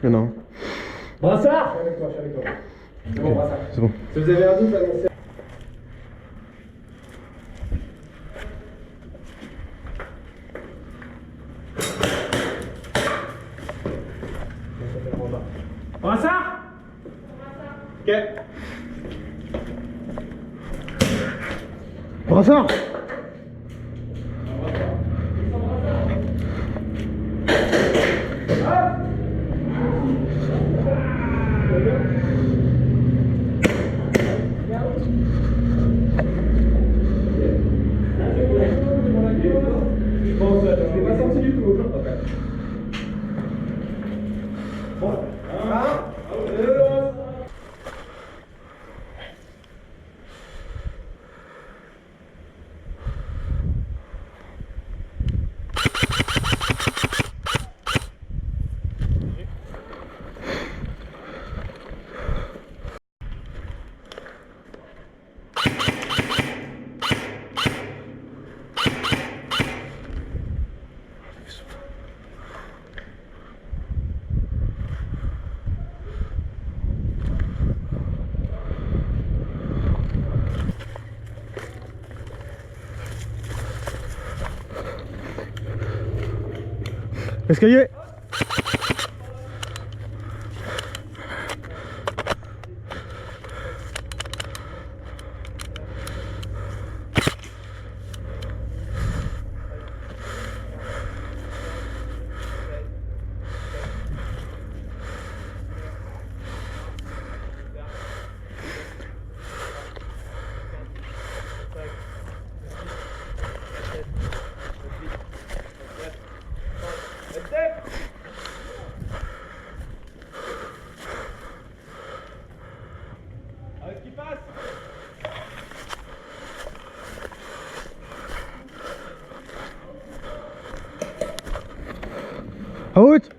Il y en a un. Brassard. Je suis avec toi, je suis avec toi. C'est Ok, bon, Brassard. c'est bon. Si vous avez un doute, annoncez. Brassard. Ok. Brassard. Je pense que je l'ai pas senti du tout. Escalier. Qui passe. À haute.